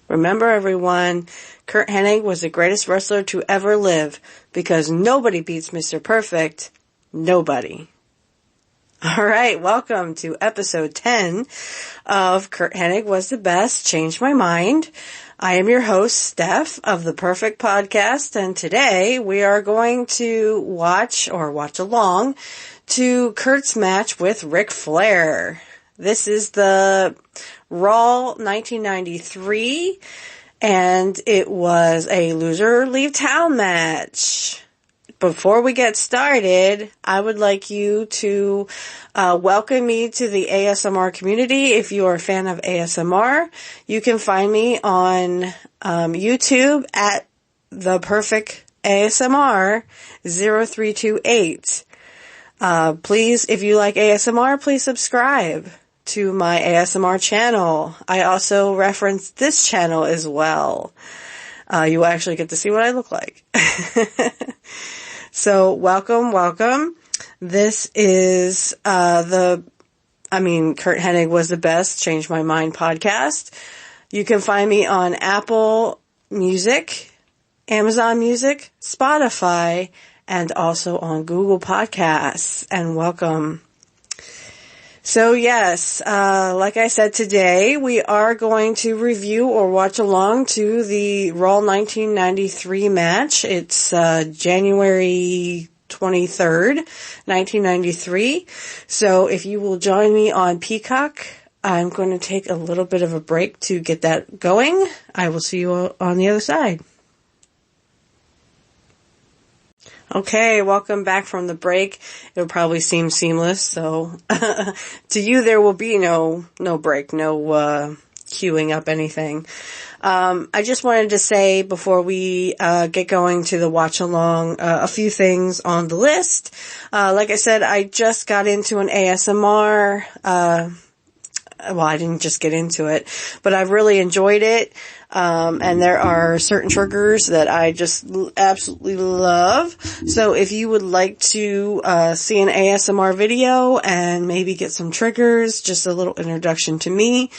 Remember, everyone, Curt Hennig was the greatest wrestler to ever live because nobody beats Mr. Perfect. Nobody. All right, welcome to episode 10 of Curt Hennig Was the Best, Changed My Mind. I am your host, Steph, of the Perfect Podcast, and today we are going to watch along to Curt's match with Ric Flair. This is the Raw 1993, and it was a loser leave town match. Before we get started, I would like you to welcome me to the ASMR community. If you are a fan of ASMR, you can find me on YouTube at the Perfect ASMR 0328. Please, if you like ASMR, please subscribe to my ASMR channel. I also reference this channel as well. You will actually get to see what I look like. So, welcome. This is, Curt Hennig Was the Best, Changed My Mind podcast. You can find me on Apple Music, Amazon Music, Spotify, and also on Google Podcasts. And welcome. So yes, like I said, today we are going to review or watch along to the Raw 1993 match. It's January 23rd, 1993. So if you will join me on Peacock, I'm going to take a little bit of a break to get that going. I will see you on the other side. Okay, welcome back from the break. It'll probably seem seamless, so to you there will be no break, no queuing up anything. I just wanted to say before we get going to the watch along, a few things on the list. Like I said, I just got into an ASMR. Well, I didn't just get into it, but I've really enjoyed it. And there are certain triggers that I just absolutely love. So if you would like to see an ASMR video and maybe get some triggers, just a little introduction to me,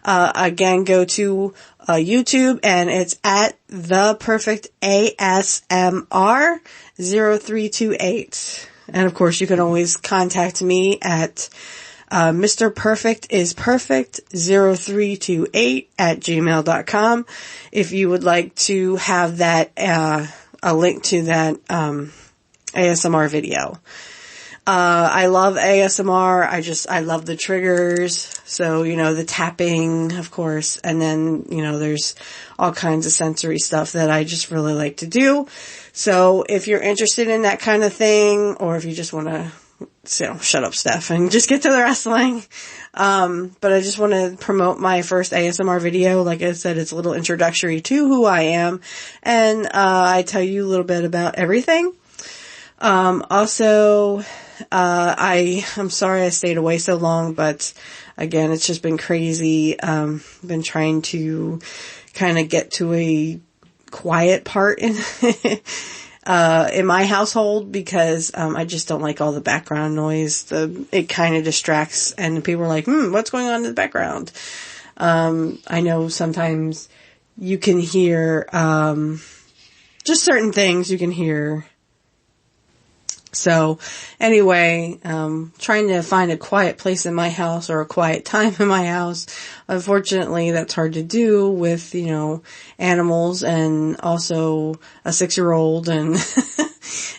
again, go to YouTube, and it's at the Perfect ASMR 0328. And of course, you can always contact me at Mr Prefect is perfect 0328 at gmail.com if you would like to have that, a link to that, ASMR video. I love ASMR. I love the triggers. So, the tapping, of course, and then, there's all kinds of sensory stuff that I just really like to do. So if you're interested in that kind of thing, or if you just want to shut up, Steph, and just get to the wrestling. But I just want to promote my first ASMR video. Like I said, it's a little introductory to who I am, and I tell you a little bit about everything. Also, I'm sorry I stayed away so long, but again, it's just been crazy. Been trying to kind of get to a quiet part in my household because, I just don't like all the background noise. It kind of distracts, and people are like, what's going on in the background? I know sometimes you can hear, just certain things you can hear. So anyway, trying to find a quiet place in my house or a quiet time in my house. Unfortunately, that's hard to do with, animals and also a 6-year-old, and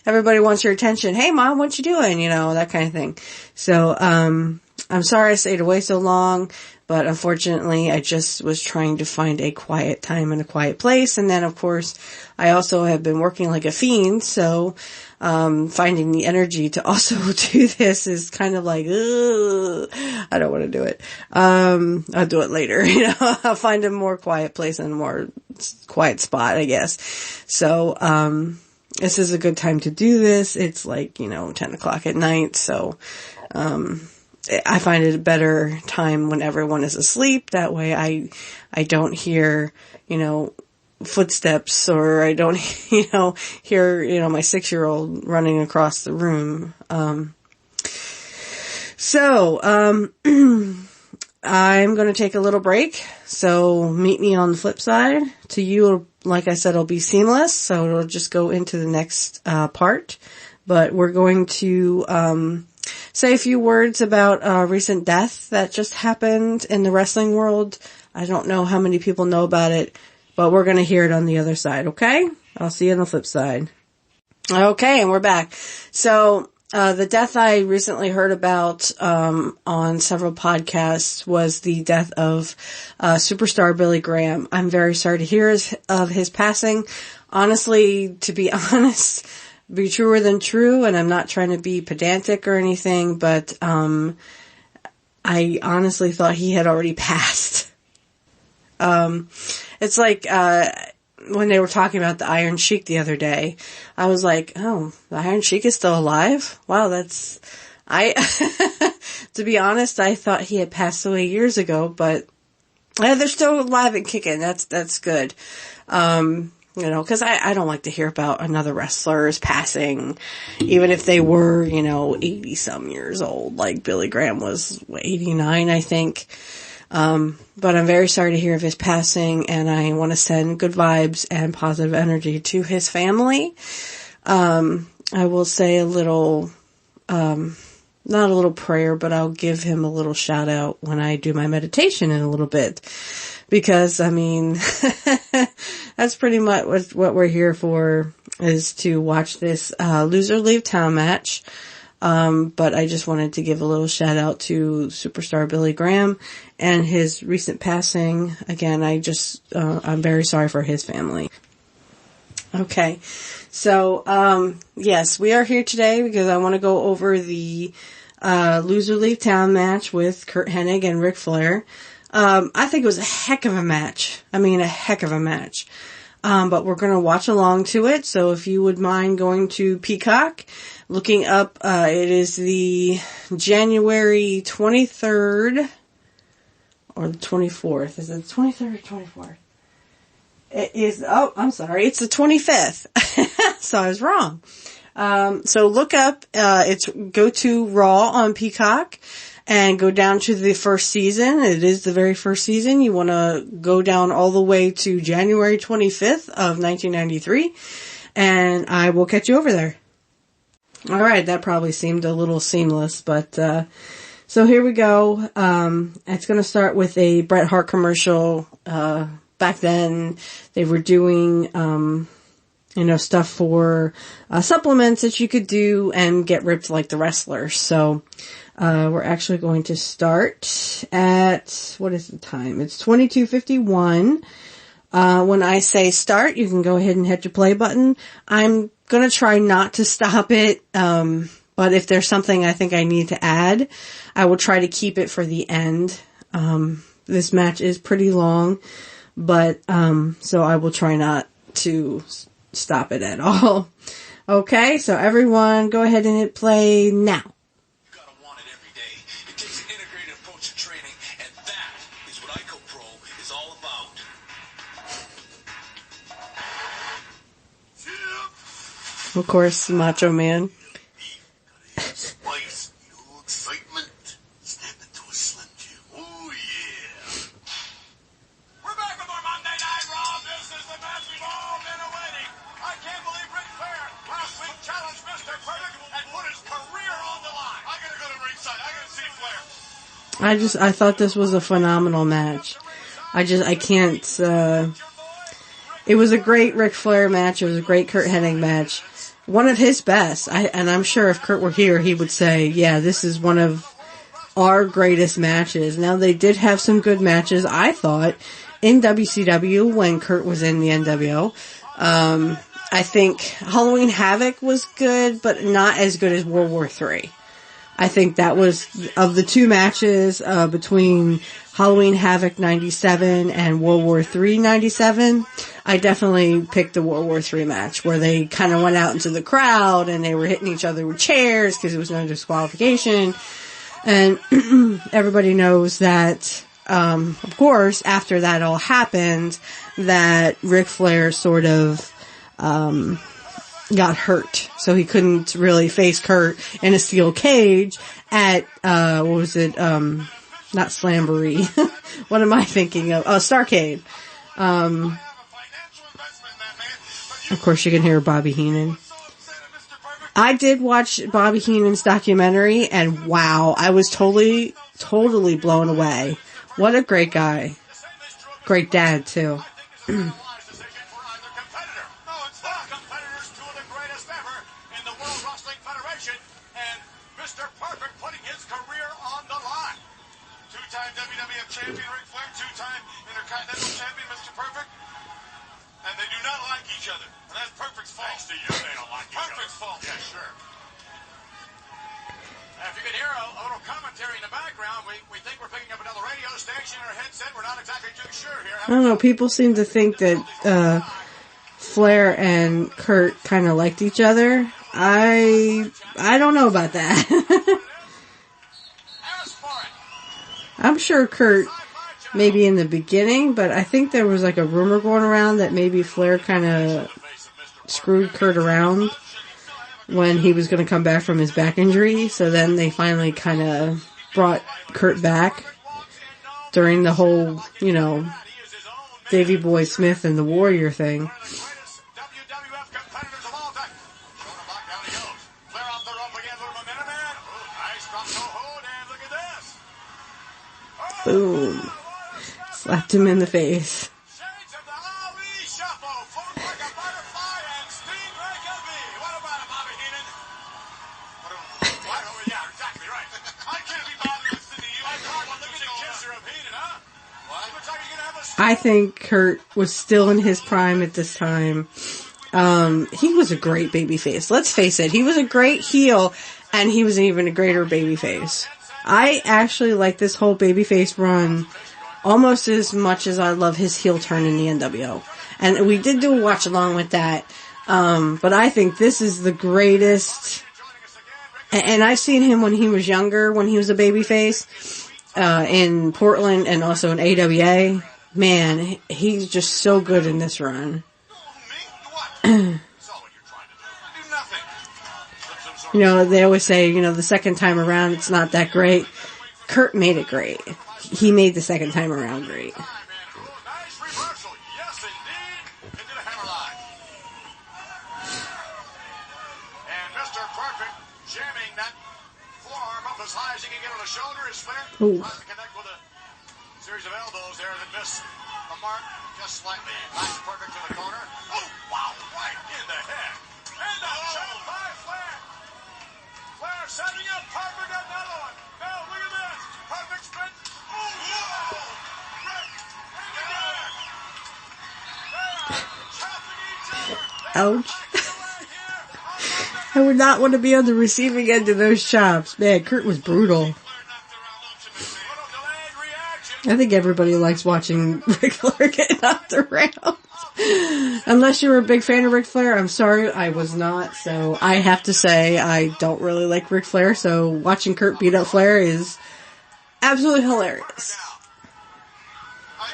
everybody wants your attention. Hey mom, what you doing? That kind of thing. So, I'm sorry I stayed away so long, but unfortunately I just was trying to find a quiet time and a quiet place. And then of course I also have been working like a fiend. So, finding the energy to also do this is kind of like, I don't want to do it. I'll do it later. I'll find a more quiet place and a more quiet spot, I guess. So, this is a good time to do this. It's like, 10 o'clock at night. So, I find it a better time when everyone is asleep. That way I don't hear, footsteps, or I don't, hear, my 6-year-old running across the room. I'm going to take a little break. So meet me on the flip side. To you, like I said, it'll be seamless. So it'll just go into the next part. But we're going to say a few words about a recent death that just happened in the wrestling world. I don't know how many people know about it, but we're going to hear it on the other side, okay? I'll see you on the flip side. Okay, and we're back. So the death I recently heard about on several podcasts was the death of superstar Billy Graham. I'm very sorry to hear of his passing. Honestly, to be honest, be truer than true, and I'm not trying to be pedantic or anything, but I honestly thought he had already passed. It's like when they were talking about the Iron Sheik the other day, I was like, oh, the Iron Sheik is still alive? Wow, to be honest, I thought he had passed away years ago, but they're still alive and kicking. That's good. Cause I don't like to hear about another wrestler's passing, even if they were, 80 some years old, like Billy Graham was 89, I think. But I'm very sorry to hear of his passing, and I want to send good vibes and positive energy to his family. I will say a little, not a little prayer, but I'll give him a little shout out when I do my meditation in a little bit. Because, that's pretty much what we're here for, is to watch this, loser leave town match. But I just wanted to give a little shout out to superstar Billy Graham and his recent passing. Again, I'm very sorry for his family. Okay. So, yes, we are here today because I want to go over the, loser leave town match with Curt Hennig and Ric Flair. I think it was a heck of a match. A heck of a match. But we're going to watch along to it. So if you would mind going to Peacock, looking up, it is the January 23rd or the 24th. Is it the 23rd or 24th? It is, I'm sorry. It's the 25th. So I was wrong. So look up, go to Raw on Peacock. And go down to the first season. It is the very first season. You want to go down all the way to January 25th of 1993. And I will catch you over there. All right. That probably seemed a little seamless, but, so here we go. It's going to start with a Bret Hart commercial. Back then they were doing, stuff for, supplements that you could do and get ripped like the wrestlers. So, we're actually going to start at, what is the time? It's 22:51. When I say start, you can go ahead and hit your play button. I'm going to try not to stop it. But if there's something I think I need to add, I will try to keep it for the end. This match is pretty long, but, so I will try not to stop it at all. Okay. So everyone go ahead and hit play now. Of course, Macho Man. Spice, excitement. Snap into a Slim Jim. Oh, yeah. We're back with our Monday Night Raw. This is the match we've all been awaiting. I can't believe Ric Flair last week challenged Mr. Prefect and put his career on the line. I gotta go to ringside. I gotta see Flair. I thought this was a phenomenal match. I can't, it was a great Ric Flair match. It was a great Curt Hennig match. One of his best. And I'm sure if Curt were here, he would say, yeah, this is one of our greatest matches. Now, they did have some good matches, I thought, in WCW when Curt was in the NWO. I think Halloween Havoc was good, but not as good as World War III. I think that was, of the two matches, between Halloween Havoc 97 and World War III 97, I definitely picked the World War III match where they kind of went out into the crowd and they were hitting each other with chairs because it was no disqualification. And everybody knows that, of course, after that all happened, that Ric Flair sort of, got hurt. So he couldn't really face Curt in a steel cage at, not Slamboree. What am I thinking of? Oh, Starcade. Of course you can hear Bobby Heenan. I did watch Bobby Heenan's documentary, and wow, I was totally blown away. What a great guy. Great dad, too. Mr. Perfect putting his career on the line. Two-time WWF champion Ric Flair, two-time Intercontinental champion Mr. Perfect. And they do not like each other. And that's Perfect's fault. Thanks to you, they don't like each other. Perfect's fault. Yeah, sure. If you can hear a little commentary in the background, we think we're picking up another radio station or headset. We're not exactly too sure here. I don't know, people seem to think that Flair and Kurt kind of liked each other. I don't know about that. I'm sure Kurt, maybe in the beginning, but I think there was like a rumor going around that maybe Flair kind of screwed Kurt around when he was going to come back from his back injury. So then they finally kind of brought Kurt back during the whole, you know, Davey Boy Smith and the Warrior thing. Boom. Slapped him in the face. I think Kurt was still in his prime at this time. He was a great babyface. Let's face it, he was a great heel, and he was even a greater babyface. I actually like this whole babyface run almost as much as I love his heel turn in the NWO. And we did do a watch along with that. But I think this is the greatest. And I've seen him when he was younger, when he was a babyface, in Portland and also in AWA. Man, he's just so good in this run. You know, they always say, you know, the second time around it's not that great. Kurt made it great. He made the second time around great. Ooh. Connect with a series of elbows there that miss the mark just slightly. Nice Perfect to the corner. Oh, wow, right in the head. And the shot by Flair. Flair setting up Perfect, another one. Now, look at this. Perfect sprint. Oh, whoa. Rick, bring it down. They are chopping each other. Ouch. I would not want to be on the receiving end of those chops. Man, Kurt was brutal. I think everybody likes watching Ric Flair get knocked around. Unless you're a big fan of Ric Flair. I'm sorry, I was not. So I have to say I don't really like Ric Flair. So watching Kurt beat up Flair is absolutely hilarious. I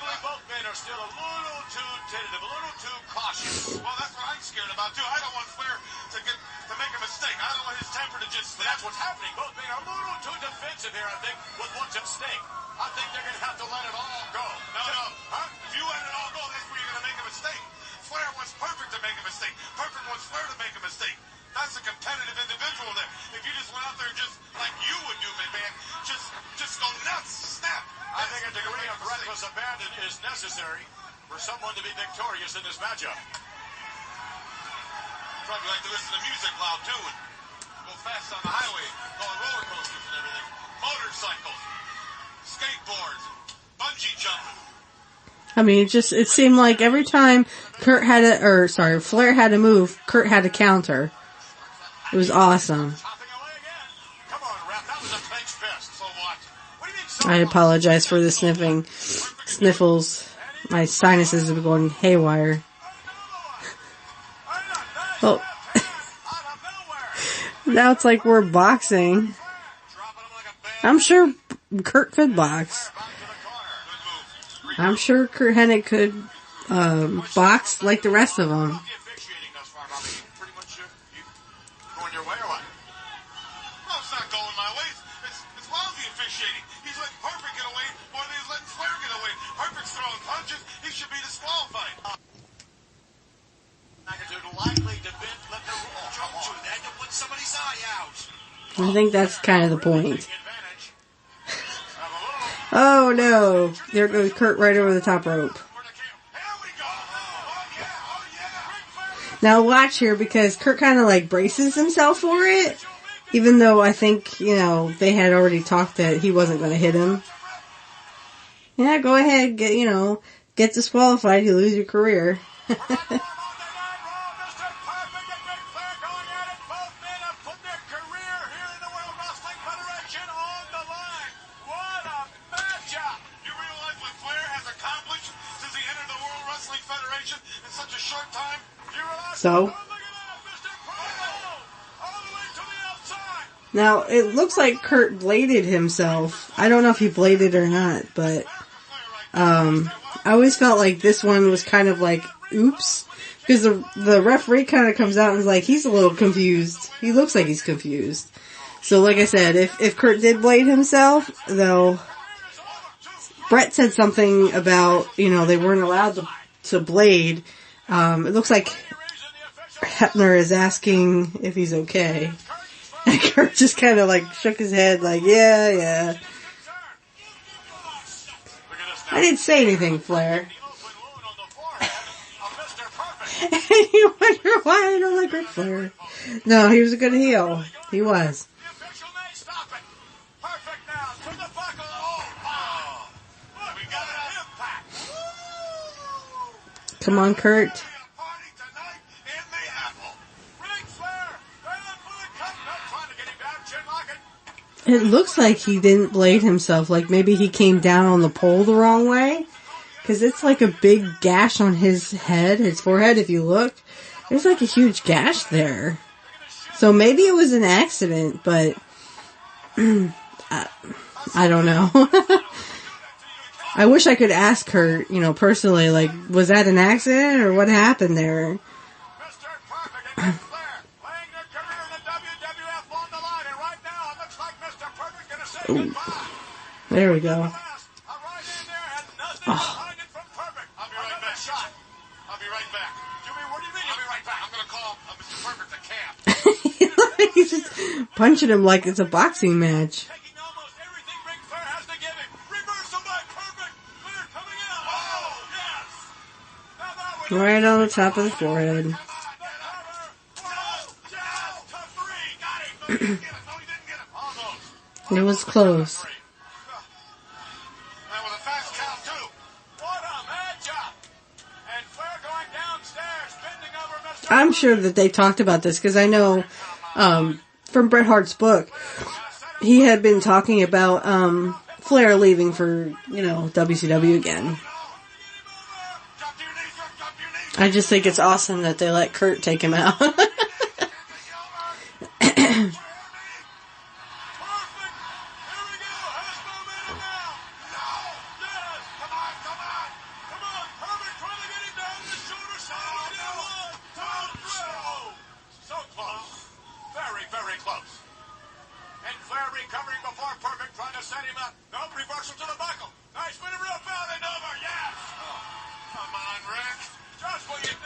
believe both men are still a little too tentative, a little too cautious. Well, that's what I'm scared about too. I don't want Flair to make a mistake. I don't want his temper to just snap. That's what's happening. Both men are a little too defensive here, I think, with what's at stake. I think they're going to have to let it all go. No. Huh? If you let it all go, that's where you're going to make a mistake. Flair wants Perfect to make a mistake. Perfect wants Flair to make a mistake. That's a competitive individual there. If you just went out there just like you would do, man, just go nuts, snap. I think a degree of reckless abandon is necessary for someone to be victorious in this matchup. Probably like to listen to music loud, too, and go fast on the highway, go on roller coasters and everything. Motorcycles. Skateboards, bungee jumping. I mean, it seemed like every time Flair had a move, Kurt had a counter. It was awesome. I apologize for the sniffles. My sinuses have been going haywire. Oh. Now it's like we're boxing. I'm sure Kurt could box. I'm sure Kurt Hennig could box like the rest of them. Well, it's not going my way. It's lousy officiating. He's like I think that's kind of the point. Oh no, there goes Kurt right over the top rope. Now watch here, because Kurt kind of like braces himself for it, even though I think, they had already talked that he wasn't going to hit him. Yeah, go ahead, get disqualified, you lose your career. So, now it looks like Kurt bladed himself. I don't know if he bladed or not, but I always felt like this one was kind of like, oops, because the referee kind of comes out and is like, he's a little confused. He looks like he's confused. So, like I said, if Kurt did blade himself, though, Brett said something about, they weren't allowed to blade. It looks like Hebner is asking if he's okay. And Kurt just kind of like shook his head like, yeah. I didn't say anything, Flair. You wonder why I don't like Ric Flair. No, he was a good heel. He was. Come on, Kurt. It looks like he didn't blade himself. Like maybe he came down on the pole the wrong way. Because it's like a big gash on his head, his forehead, if you look. There's like a huge gash there. So maybe it was an accident, but I don't know. I wish I could ask her, personally, like, was that an accident or what happened there? Ooh. There we go. Oh. He's just punching him like it's a boxing match. Right on the top of the forehead. It was close. I'm sure that they talked about this because I know from Bret Hart's book, he had been talking about Flair leaving for, WCW again. I just think it's awesome that they let Kurt take him out.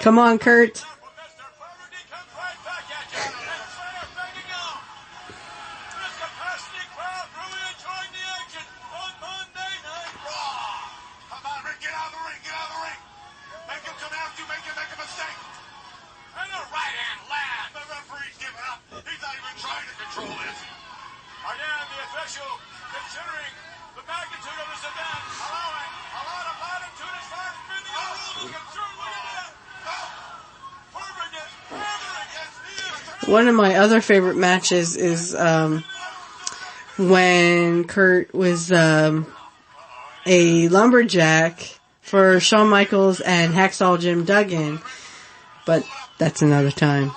Come on, Kurt. One of my other favorite matches is when Kurt was a lumberjack for Shawn Michaels and Hacksaw Jim Duggan, but that's another time.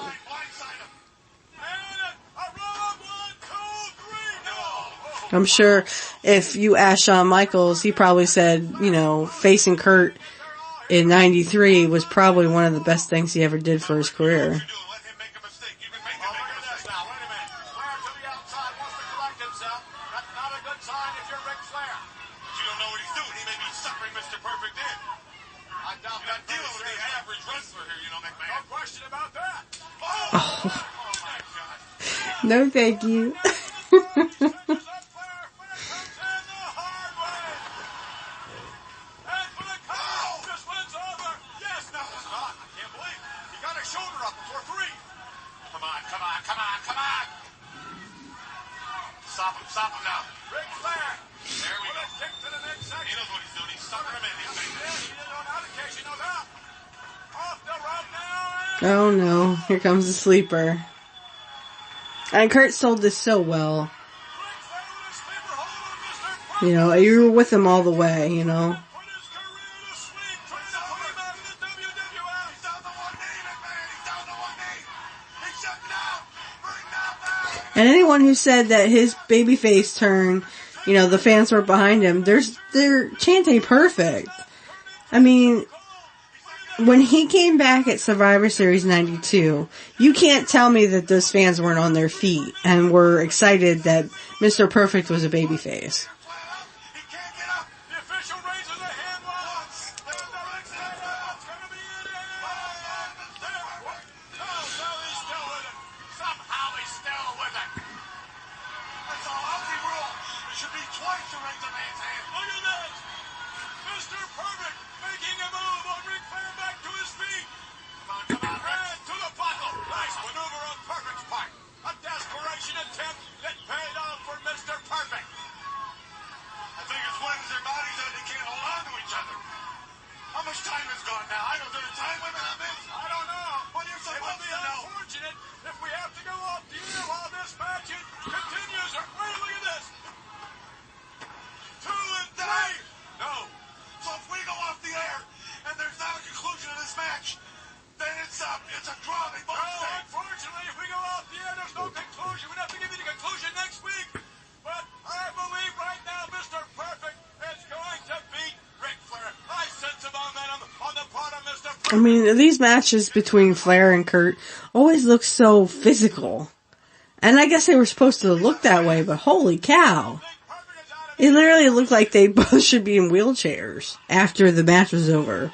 I'm sure if you asked Shawn Michaels, he probably said, facing Kurt in '93 was probably one of the best things he ever did for his career. Oh. No, thank you. Shoulder up before 3. Come on, come on, come on, come on. Stop him now. Ric Flair. There we go. Kick to the next section. He knows what he's doing. He's sucking him in. He knows how to catch. He knows how. Off the rope now. Oh no, here comes the sleeper. And Kurt sold this so well. You know, you were with him all the way, you know. And anyone who said that his babyface turn, you know, the fans were behind him, they're chanting perfect. I mean, when he came back at Survivor Series 92, you can't tell me that those fans weren't on their feet and were excited that Mr. Perfect was a babyface. I mean, these matches between Flair and Kurt always look so physical. And I guess they were supposed to look that way, but holy cow. It literally looked like they both should be in wheelchairs after the match was over.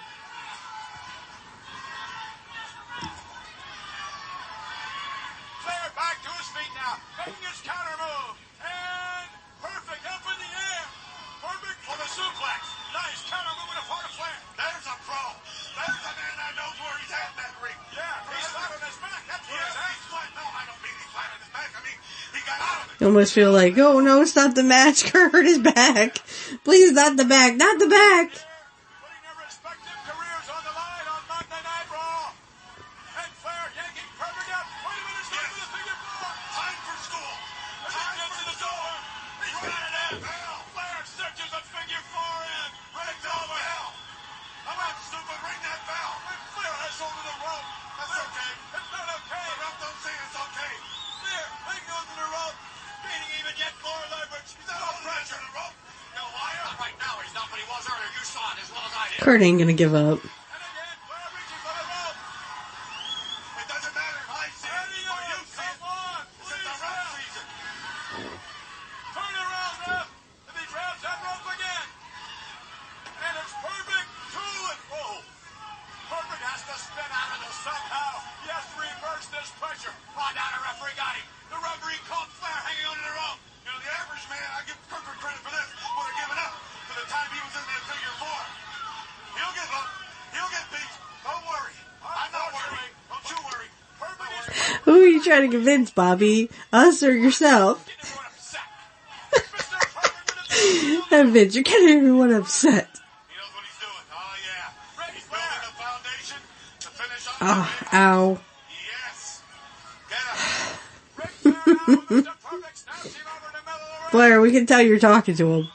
Flair back to his feet now, making his counter move. And Perfect up in the air. Perfect for the suplex. Nice counter move in the part of Flair. There's a pro. There's a man that knows where he's at in that ring. Yeah, he's flat on his back. That's where he's at. He's flat. No, I don't mean he's flat on his back. I mean, he got out of it. You almost feel like, oh no, it's not the match. Kurt hurt his back. Please, not the back. Not the back. Putting their respective careers on the line on Monday Night Raw. And Flair yanking Perfect up. Wait a minute, stop with the figure 4. Time for school. Time for the door. He's running it. Flair searches a figure 4 in. Right over. How about stupid? Ring that bell. And Flair has hold of the rope. That's okay. It's not okay. The ref don't say it's okay. Flair hanging on to the rope. Gaining even yet more leverage. He's no pressure. The rope. No liar. Not right now. He's not, but he was earlier. You saw it as well as I did. Kurt ain't gonna give up. And again, Flair reaches for the rope. It doesn't matter if I see it or you see it. Come on. Please, the ref sees it. Turn around, ref. If he grabs that rope again. And it's Perfect. 2 and oh. Perfect has to spin out of this somehow. He has to reverse this pressure. Oh, now the referee got him. The referee caught Flair hanging onto the rope. You know, the average man, I give Perfect credit for this, would have given up for the time he was in that figure 4. He'll give up. He'll get beat. Don't worry. I'm not worried. Don't you worry. Perfect is Who are you trying to convince, Bobby? Us or yourself? getting everyone upset. Mr. Perfect with a That bitch, you're getting everyone upset. He knows what he's doing. Oh, yeah. He's building a foundation to finish up Oh, the ow. Yes. Get up. Ric Flair now with Mr. Perfect snaps him over the middle of the ring. Flair, we can tell you're talking to him. And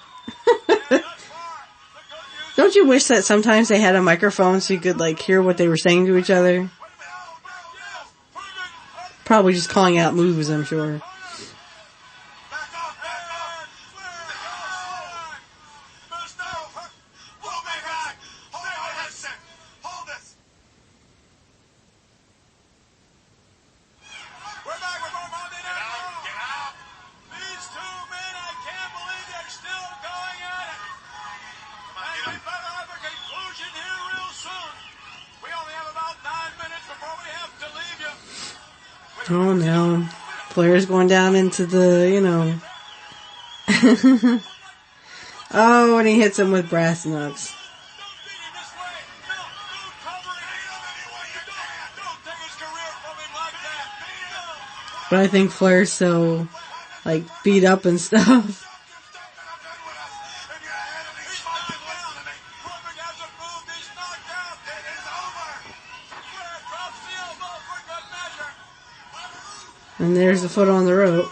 thus far, the good news Don't you wish that sometimes they had a microphone so you could, like, hear what they were saying to each other? yes, Perfect up, Probably just calling out moves, I'm sure. back off, and Flair goes on. Mr. Perfect, pull me back. Hold my headset. Hold this. We're back with more Monday Night Raw. Get out. These 2 men, I can't believe they're still going at it. And we better have a conclusion here real soon. We only have about 9 minutes before we have to leave you. Oh no. Wait a Flair's going down into the, Oh, and he hits him with brass knucks. But I think Flair's so, beat up and stuff. And there's the foot on the rope.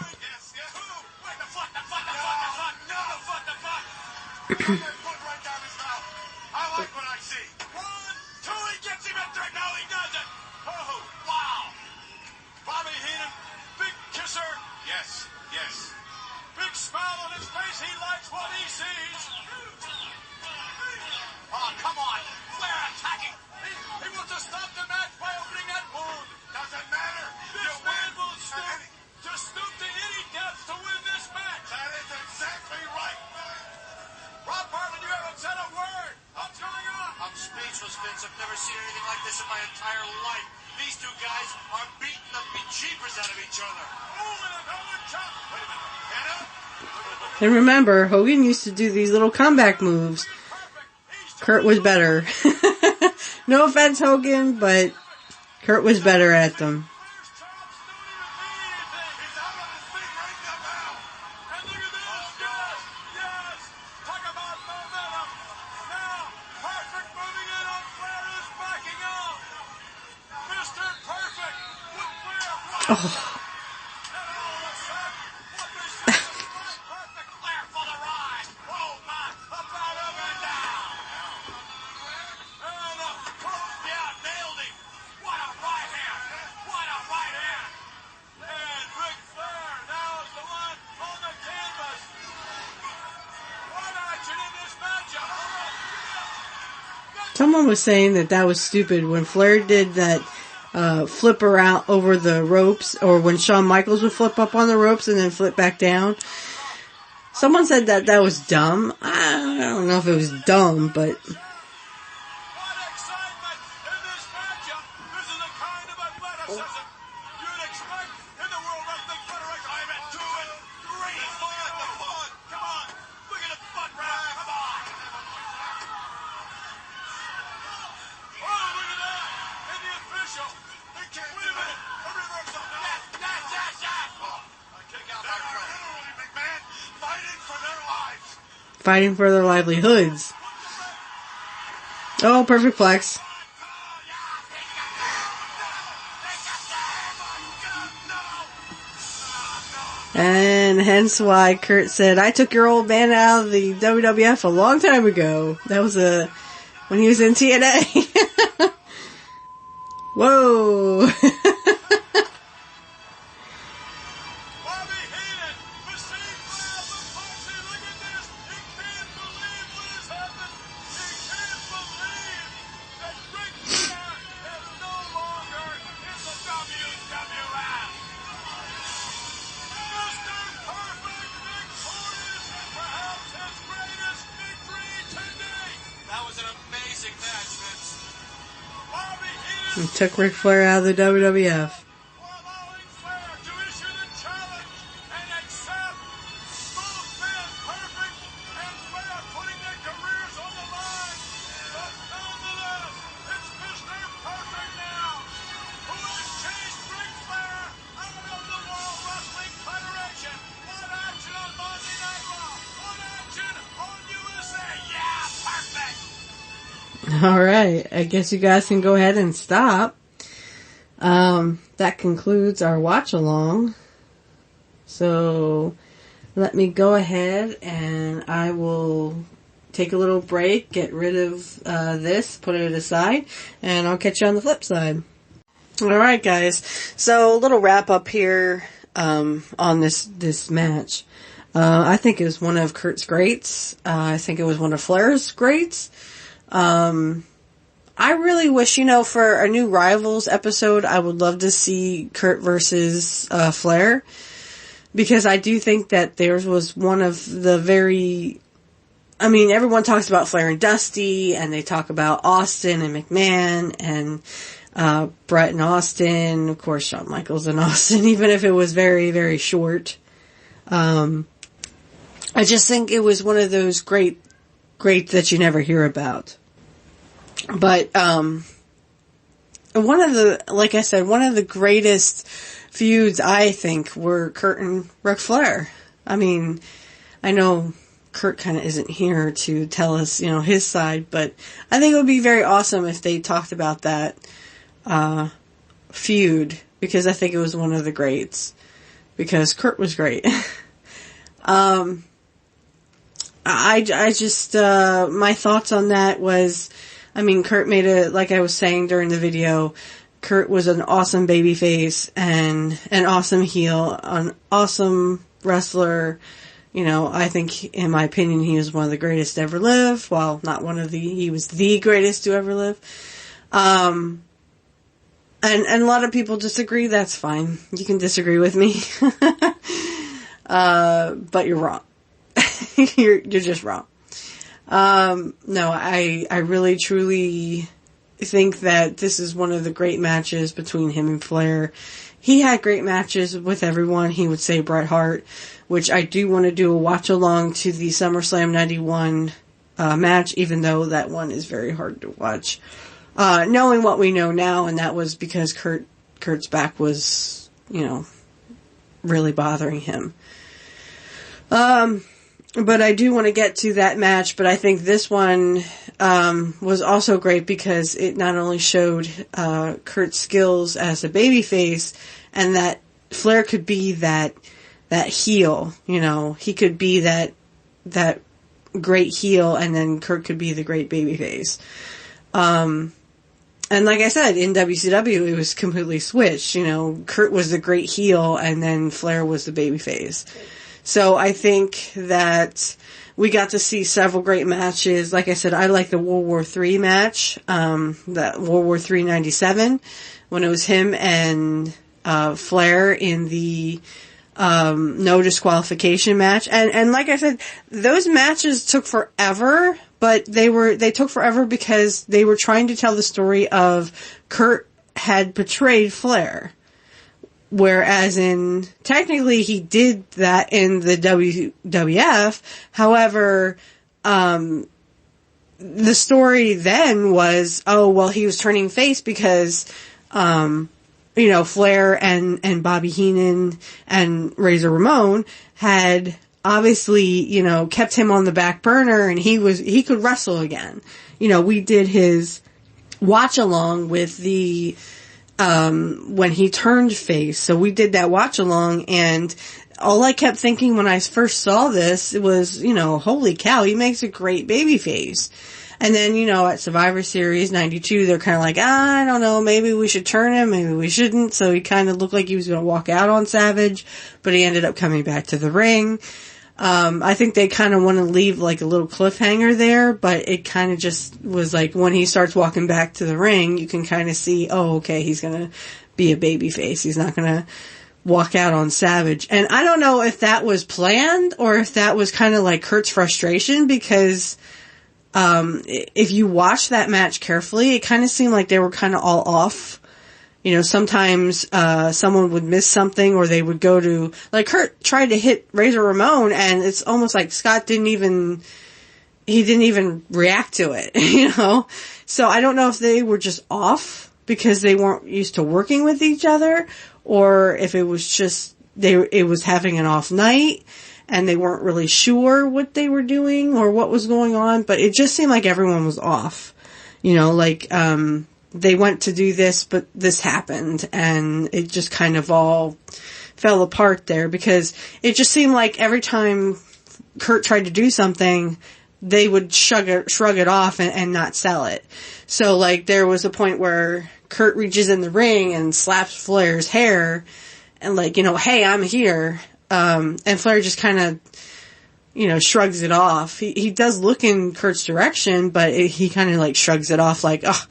I've never seen anything like this in my entire life. These two guys are beating the bejeepers out of each other. Wait a minute. And remember, Hogan used to do these little comeback moves. Kurt was better. No offense, Hogan, but Kurt was better at them. Oh. Someone was saying that was stupid when Flair did that flip around over the ropes, or when Shawn Michaels would flip up on the ropes and then flip back down. Someone said that was dumb. I don't know if it was dumb, but... Fighting for their livelihoods. Oh, perfect flex. And hence why Kurt said, I took your old man out of the WWF a long time ago. That was when he was in TNA. Whoa. He took Ric Flair out of the WWF. Alright, I guess you guys can go ahead and stop. That concludes our watch along. So, let me go ahead and I will take a little break, get rid of this, put it aside, and I'll catch you on the flip side. Alright guys, so a little wrap up here on this match. I think it was one of Kurt's greats. I think it was one of Flair's greats. I really wish, for a new Rivals episode, I would love to see Kurt versus Flair, because I do think that theirs was one of the everyone talks about Flair and Dusty, and they talk about Austin and McMahon, and Brett and Austin, of course, Shawn Michaels and Austin, even if it was very, very short. I just think it was one of those greats that you never hear about. But, one of the greatest feuds, I think, were Kurt and Ric Flair. I mean, I know Kurt kind of isn't here to tell us, his side, but I think it would be very awesome if they talked about that, feud, because I think it was one of the greats, because Kurt was great. I just, my thoughts on that was, Kurt like I was saying during the video, Kurt was an awesome babyface and an awesome heel, an awesome wrestler. I think, in my opinion, he was one of the greatest to ever live. Well, not he was the greatest to ever live. And a lot of people disagree. That's fine. You can disagree with me. But you're wrong. You're just wrong. No, I really truly think that this is one of the great matches between him and Flair. He had great matches with everyone. He would say Bret Hart, which I do want to do a watch along to the SummerSlam 91 match, even though that one is very hard to watch. Knowing what we know now, and that was because Kurt's back was, really bothering him. But I do want to get to that match, but I think this one was also great because it not only showed Kurt's skills as a babyface, and that Flair could be that heel, he could be that great heel, and then Kurt could be the great babyface. And like I said, in WCW, it was completely switched. Kurt was the great heel, and then Flair was the babyface. So I think that we got to see several great matches. Like I said, I like the World War III match, that World War III 97, when it was him and Flair in the no disqualification match. And like I said, those matches took forever, but they took forever because they were trying to tell the story of Kurt had betrayed Flair. Whereas technically he did that in the WWF. However, the story then was, he was turning face because, Flair and Bobby Heenan and Razor Ramon had obviously, kept him on the back burner, and he could wrestle again. We did his watch along with the, when he turned face. So we did that watch along, and all I kept thinking when I first saw this was, holy cow, he makes a great baby face. And then, at Survivor Series 92, they're kind of like, I don't know, maybe we should turn him, maybe we shouldn't. So he kind of looked like he was going to walk out on Savage, but he ended up coming back to the ring. I think they kind of want to leave like a little cliffhanger there, but it kind of just was like when he starts walking back to the ring, you can kind of see, okay, he's going to be a baby face. He's not going to walk out on Savage. And I don't know if that was planned or if that was kind of like Kurt's frustration, because if you watch that match carefully, it kind of seemed like they were kind of all off. Sometimes someone would miss something, or they would go to, like, Kurt tried to hit Razor Ramon, and it's almost like Scott didn't even react to it, So I don't know if they were just off because they weren't used to working with each other, or if it was just it was having an off night and they weren't really sure what they were doing or what was going on, but it just seemed like everyone was off. They went to do this, but this happened, and it just kind of all fell apart there, because it just seemed like every time Kurt tried to do something, they would shrug it off and not sell it. So, like, there was a point where Kurt reaches in the ring and slaps Flair's hair, and like, hey, I'm here. And Flair just kind of, shrugs it off. He does look in Kurt's direction, but he kind of like shrugs it off like, oh,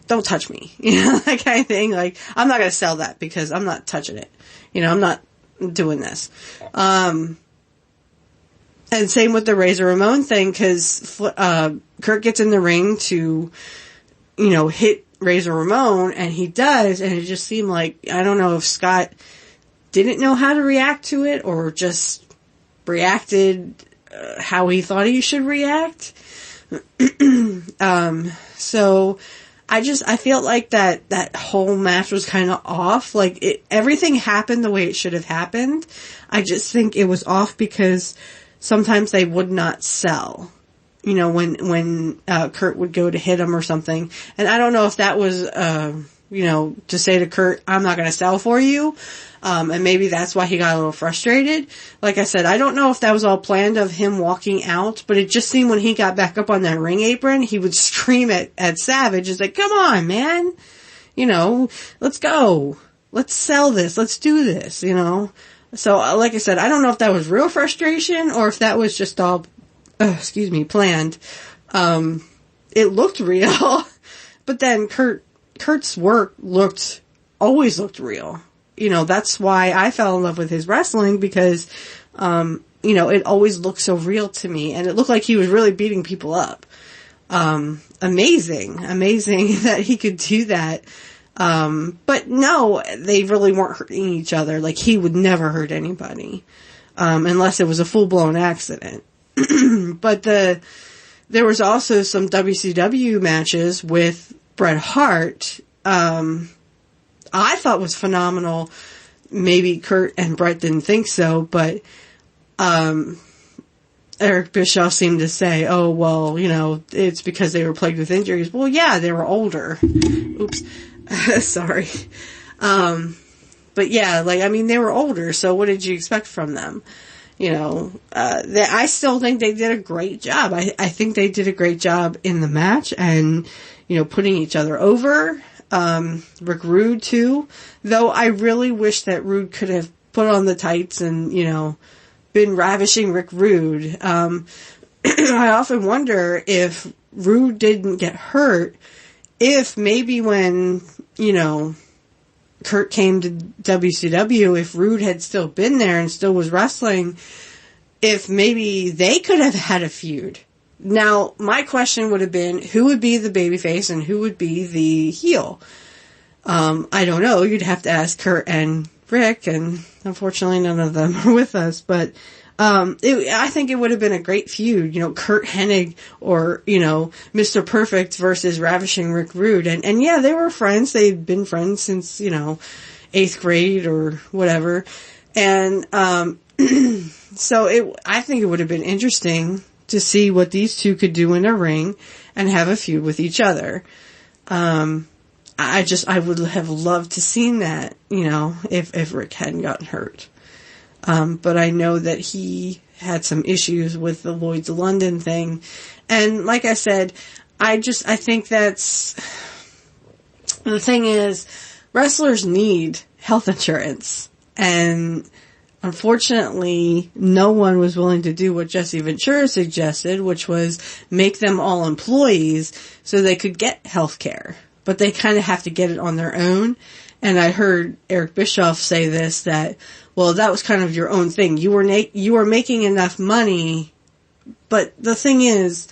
don't touch me, that kind of thing. Like, I'm not going to sell that because I'm not touching it. I'm not doing this. And same with the Razor Ramon thing, because Kurt gets in the ring to, hit Razor Ramon, and he does, and it just seemed like, I don't know if Scott didn't know how to react to it, or just reacted how he thought he should react. So I felt like that whole match was kind of off. Like, everything happened the way it should have happened. I just think it was off because sometimes they would not sell. You know, when Kurt would go to hit him or something. And I don't know if that was, you know, to say to Kurt, I'm not going to sell for you. And maybe that's why he got a little frustrated. Like I said, I don't know if that was all planned of him walking out, but it just seemed when he got back up on that ring apron, he would scream at Savage. It's like, come on, man. You know, let's go. Let's sell this. Let's do this, you know. So, like I said, I don't know if that was real frustration or if that was just all planned. It looked real, but then Kurt's work always looked real. You know, that's why I fell in love with his wrestling, because, you know, it always looked so real to me, and it looked like he was really beating people up. Amazing that he could do that. But no, they really weren't hurting each other. Like, he would never hurt anybody, unless it was a full-blown accident. But there was also some WCW matches with Bret Hart, I thought was phenomenal. Maybe Kurt and Bret didn't think so, but, Eric Bischoff seemed to say, oh, well, you know, it's because they were plagued with injuries. Well, yeah, they were older. Oops. Sorry. But yeah, like, I mean, they were older, so what did you expect from them? You know, I still think they did a great job. I think they did a great job in the match and, you know, putting each other over. Rick Rude too. Though I really wish that Rude could have put on the tights and, you know, been ravishing Rick Rude. I often wonder if Rude didn't get hurt, if maybe when, you know, Kurt came to WCW, if Rude had still been there and still was wrestling, if maybe they could have had a feud. Now, my question would have been, who would be the babyface and who would be the heel? I don't know. You'd have to ask Kurt and Rick, and unfortunately none of them are with us, but I think it would have been a great feud, you know, Kurt Hennig or, you know, Mr. Perfect versus Ravishing Rick Rude. And yeah, they were friends. They'd been friends since, you know, 8th grade or whatever. And, so I think it would have been interesting to see what these two could do in a ring and have a feud with each other. I would have loved to seen that, you know, if Rick hadn't gotten hurt. But I know that he had some issues with the Lloyd's of London thing. And like I said, I think that's, the thing is, wrestlers need health insurance. And unfortunately, no one was willing to do what Jesse Ventura suggested, which was make them all employees so they could get health care. But they kind of have to get it on their own. And I heard Eric Bischoff say this, that, well, that was kind of your own thing. You were making enough money, but the thing is,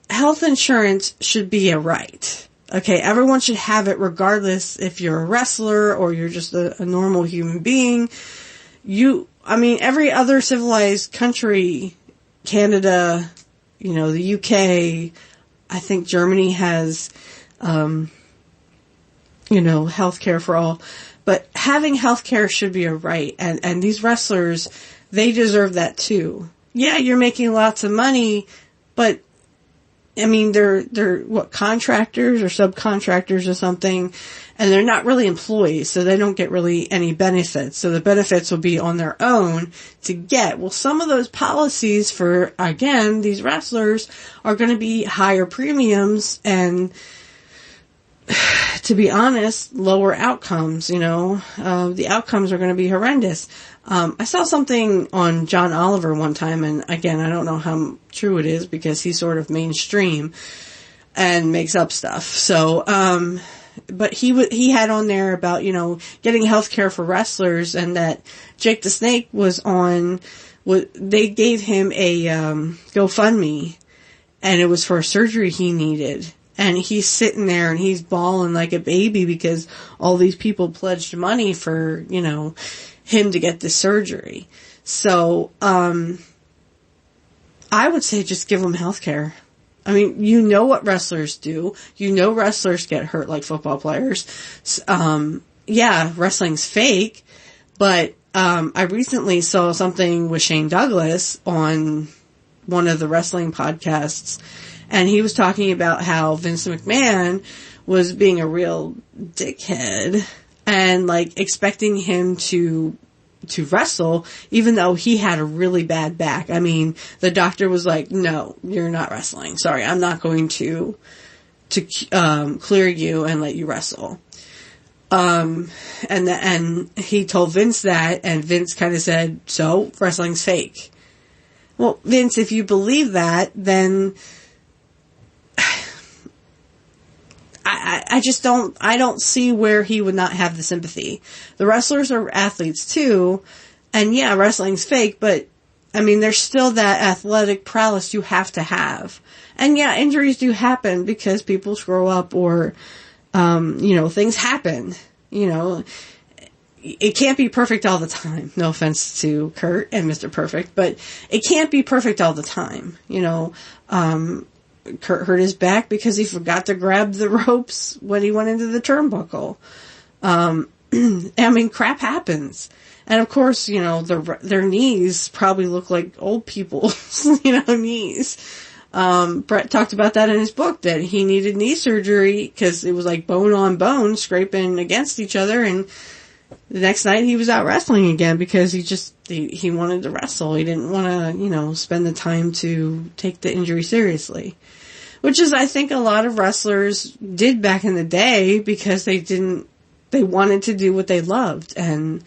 health insurance should be a right. Okay, everyone should have it regardless if you're a wrestler or you're just a normal human being. Every other civilized country, Canada, you know, the UK, I think Germany has, you know, healthcare for all. But having healthcare should be a right. And these wrestlers, they deserve that too. Yeah, you're making lots of money, but I mean, they're contractors or subcontractors or something, and they're not really employees, so they don't get really any benefits. So the benefits will be on their own to get. Well, some of those policies for, again, these wrestlers are going to be higher premiums and, to be honest, lower outcomes, you know. The outcomes are going to be horrendous. I saw something on John Oliver one time, and again, I don't know how true it is because he's sort of mainstream and makes up stuff. So, but he had on there about, you know, getting health care for wrestlers, and that Jake the Snake they gave him a GoFundMe, and it was for a surgery he needed. and he's sitting there and he's bawling like a baby because all these people pledged money for, you know, him to get this surgery. So, I would say just give him health care. I mean, you know what wrestlers do. You know wrestlers get hurt like football players. Yeah, wrestling's fake, but I recently saw something with Shane Douglas on one of the wrestling podcasts, and he was talking about how Vince McMahon was being a real dickhead and like expecting him to wrestle, even though he had a really bad back. I mean, the doctor was like, no, you're not wrestling. Sorry, I'm not going to clear you and let you wrestle. And he told Vince that, and Vince kind of said, so, wrestling's fake. Well, Vince, if you believe that, then I don't see where he would not have the sympathy. The wrestlers are athletes too, and yeah, wrestling's fake, but I mean, there's still that athletic prowess you have to have. And yeah, injuries do happen because people screw up or, you know, things happen. You know, it can't be perfect all the time. No offense to Kurt and Mr. Perfect, but it can't be perfect all the time. You know, Kurt hurt his back because he forgot to grab the ropes when he went into the turnbuckle. I mean, crap happens. And of course, you know, their knees probably look like old people's, you know, knees. Brett talked about that in his book, that he needed knee surgery because it was like bone on bone scraping against each other, and the next night he was out wrestling again because he wanted to wrestle. He didn't want to, you know, spend the time to take the injury seriously. Which is, I think, a lot of wrestlers did back in the day because they wanted to do what they loved. And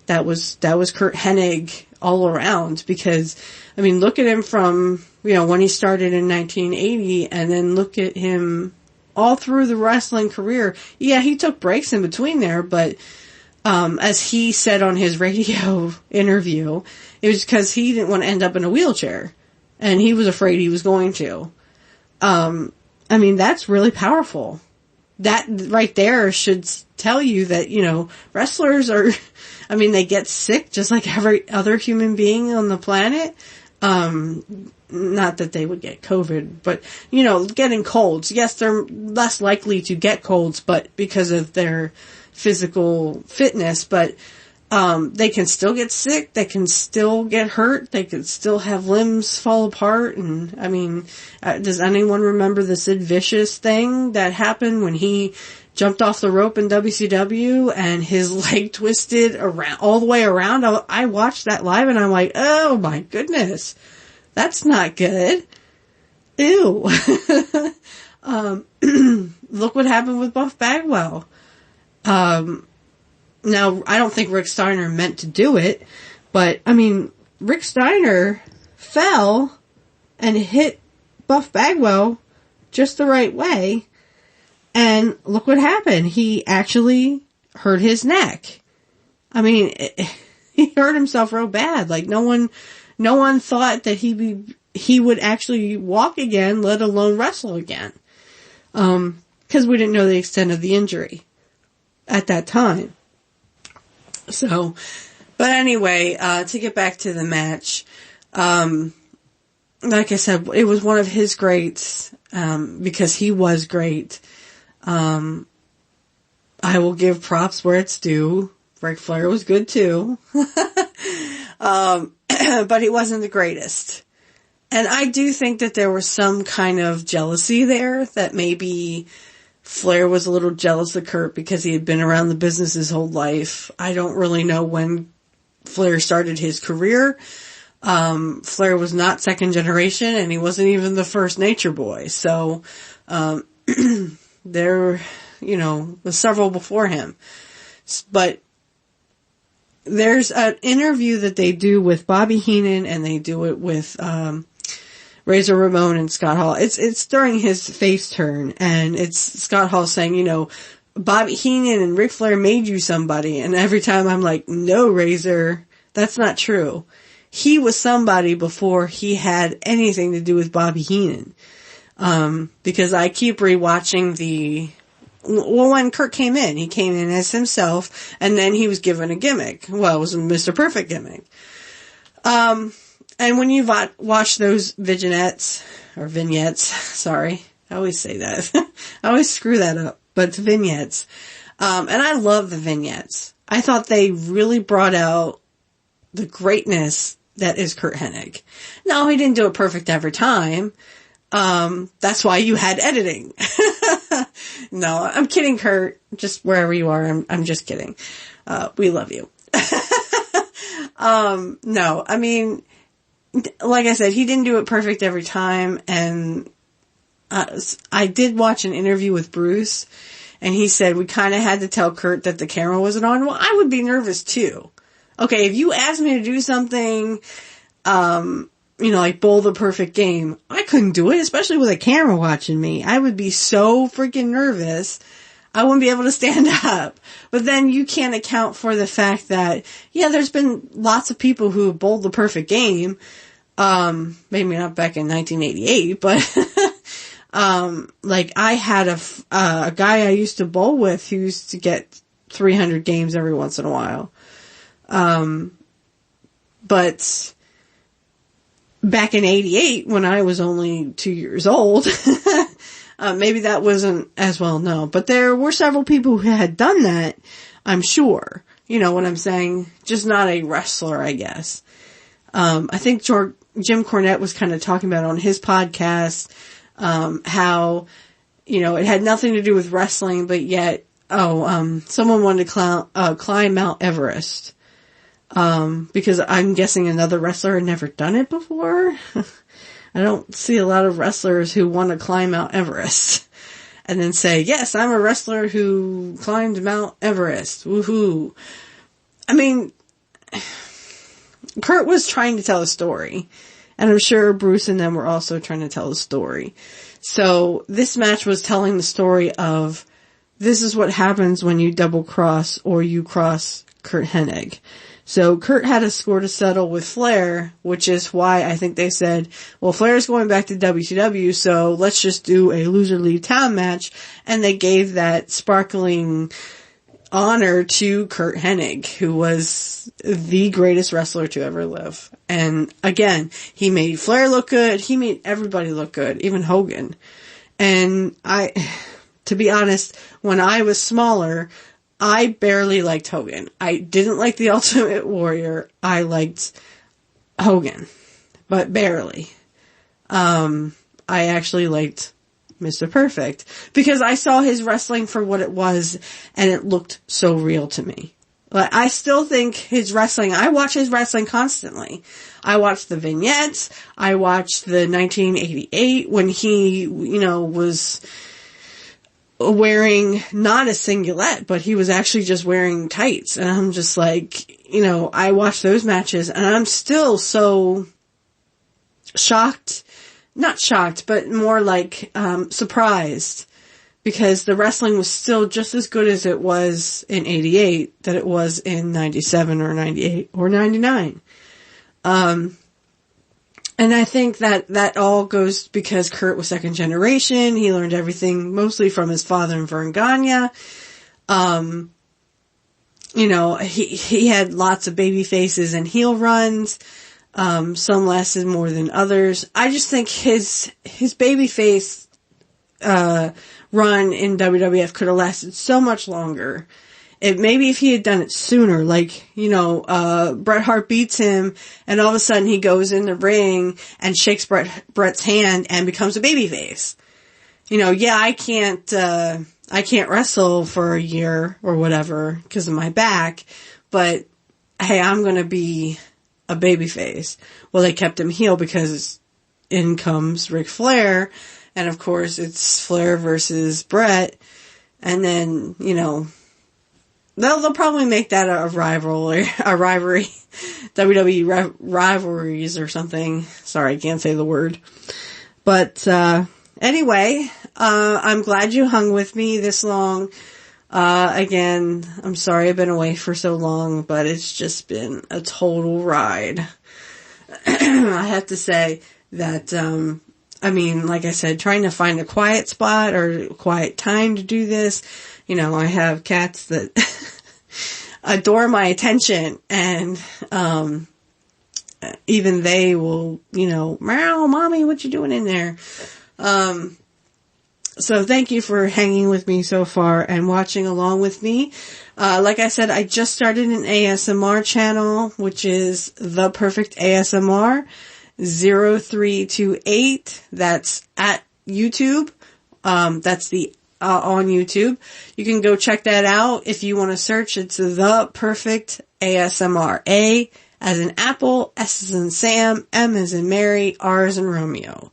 that was Kurt Hennig all around, because, I mean, look at him from, you know, when he started in 1980, and then look at him all through the wrestling career. Yeah, he took breaks in between there, but as he said on his radio interview, it was because he didn't want to end up in a wheelchair, and he was afraid he was going to. I mean, that's really powerful. That right there should tell you that, you know, wrestlers are, I mean, they get sick just like every other human being on the planet. Not that they would get COVID, but, you know, getting colds. Yes, they're less likely to get colds, but because of their physical fitness, but they can still get sick, they can still get hurt, they can still have limbs fall apart. And I mean, does anyone remember the Sid Vicious thing that happened when he jumped off the rope in WCW and his leg twisted around all the way around? I watched that live and I'm like, oh my goodness, that's not good. Ew. Look what happened with Buff Bagwell. Now, I don't think Rick Steiner meant to do it, but, I mean, Rick Steiner fell and hit Buff Bagwell just the right way, and look what happened. He actually hurt his neck. I mean, he hurt himself real bad. Like, no one thought that he would actually walk again, let alone wrestle again. 'Cause we didn't know the extent of the injury at that time. So, but anyway, to get back to the match, like I said, it was one of his greats, because he was great. I will give props where it's due. Ric Flair was good too. But he wasn't the greatest. And I do think that there was some kind of jealousy there, that maybe Flair was a little jealous of Kurt because he had been around the business his whole life. I don't really know when Flair started his career. Flair was not second generation, and he wasn't even the first Nature Boy. So, there, you know, was several before him. But there's an interview that they do with Bobby Heenan, and they do it with, Razor Ramon and Scott Hall. It's during his face turn, and it's Scott Hall saying, you know, Bobby Heenan and Ric Flair made you somebody. And every time I'm like, no, Razor, that's not true. He was somebody before he had anything to do with Bobby Heenan. Because I keep rewatching when Kurt came in, he came in as himself, and then he was given a gimmick. Well, it was a Mr. Perfect gimmick. And when you watch those vignettes, sorry, I always say that. I always screw that up, but it's vignettes. And I love the vignettes. I thought they really brought out the greatness that is Curt Hennig. No, he didn't do it perfect every time. That's why you had editing. No, I'm kidding, Kurt. Just wherever you are, I'm just kidding. We love you. No, I mean, like I said, he didn't do it perfect every time, and I did watch an interview with Bruce, and he said we kind of had to tell Kurt that the camera wasn't on. Well, I would be nervous too. Okay, if you asked me to do something, like bowl the perfect game, I couldn't do it, especially with a camera watching me. I would be so freaking nervous. I wouldn't be able to stand up. But then you can't account for the fact that, yeah, there's been lots of people who have bowled the perfect game. Maybe not back in 1988, but, like I had a guy I used to bowl with who used to get 300 games every once in a while. But back in 88, when I was only 2 years old, maybe that wasn't as well known, but there were several people who had done that, I'm sure. You know what I'm saying? Just not a wrestler, I guess. I think Jim Cornette was kind of talking about on his podcast, how, it had nothing to do with wrestling, but yet, someone wanted to climb Mount Everest. Because I'm guessing another wrestler had never done it before. I don't see a lot of wrestlers who want to climb Mount Everest and then say, yes, I'm a wrestler who climbed Mount Everest. Woohoo. I mean, Kurt was trying to tell a story, and I'm sure Bruce and them were also trying to tell a story. So this match was telling the story of, this is what happens when you double cross or you cross Curt Hennig. So Kurt had a score to settle with Flair, which is why I think they said, well, Flair's going back to WCW, so let's just do a loser leave town match. And they gave that sparkling honor to Curt Hennig, who was the greatest wrestler to ever live. And again, he made Flair look good. He made everybody look good, even Hogan. And to be honest, when I was smaller, I barely liked Hogan. I didn't like the Ultimate Warrior. I liked Hogan, but barely. I actually liked Mr. Perfect because I saw his wrestling for what it was, and it looked so real to me. Like, I still think his wrestling, I watch his wrestling constantly. I watched the vignettes. I watched the 1988 when he, was wearing not a singlet, but he was actually just wearing tights. And I'm just like, I watched those matches and I'm still so shocked, not shocked, but more like, surprised, because the wrestling was still just as good as it was in 88 that it was in 97 or 98 or 99. And I think that all goes because Kurt was second generation. He learned everything mostly from his father in Verne Gagne. He had lots of baby faces and heel runs. Some lasted more than others. I just think his baby face, run in WWF could have lasted so much longer. Maybe if he had done it sooner, like, Bret Hart beats him and all of a sudden he goes in the ring and shakes Bret's hand and becomes a babyface. I can't wrestle for a year or whatever because of my back, but hey, I'm gonna be a babyface. Well, they kept him heel because in comes Ric Flair, and of course it's Flair versus Bret, and then, They'll probably make that a rivalry, WWE rivalries or something. Sorry, I can't say the word. But, anyway, I'm glad you hung with me this long. Again, I'm sorry I've been away for so long, but it's just been a total ride. I have to say that, I mean, like I said, trying to find a quiet spot or quiet time to do this. You know, I have cats that adore my attention, and even they will, you know, meow, mommy, what you doing in there? So thank you for hanging with me so far and watching along with me. Like I said, I just started an ASMR channel, which is The Perfect ASMR 0328. That's at YouTube. That's the on YouTube. You can go check that out if you want to search. It's The Perfect ASMR. A as in Apple, S as in Sam, M as in Mary, R as in Romeo.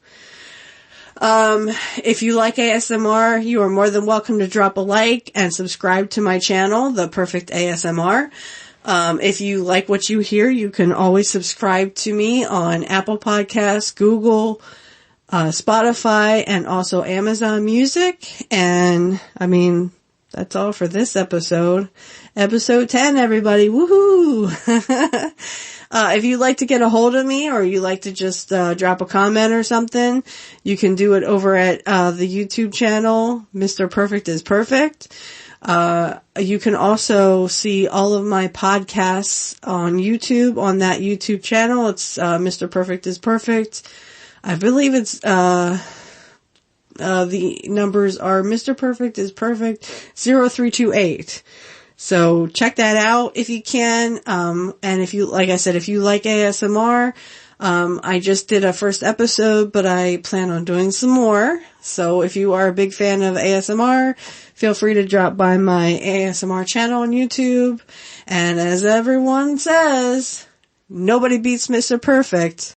If you like ASMR, you are more than welcome to drop a like and subscribe to my channel, The Perfect ASMR. If you like what you hear, you can always subscribe to me on Apple Podcasts, Google, Spotify, and also Amazon Music. And, I mean, that's all for this episode. Episode 10, everybody. Woohoo! If you'd like to get a hold of me or you like to just drop a comment or something, you can do it over at the YouTube channel, Mr. Perfect is Perfect. You can also see all of my podcasts on YouTube, on that YouTube channel. It's Mr. Perfect is Perfect. I believe it's the numbers are Mr. Perfect is Perfect 0328. So check that out if you can. And if you, like I said, if you like ASMR, I just did a first episode, but I plan on doing some more. So if you are a big fan of ASMR, feel free to drop by my ASMR channel on YouTube. And as everyone says, nobody beats Mr. Perfect.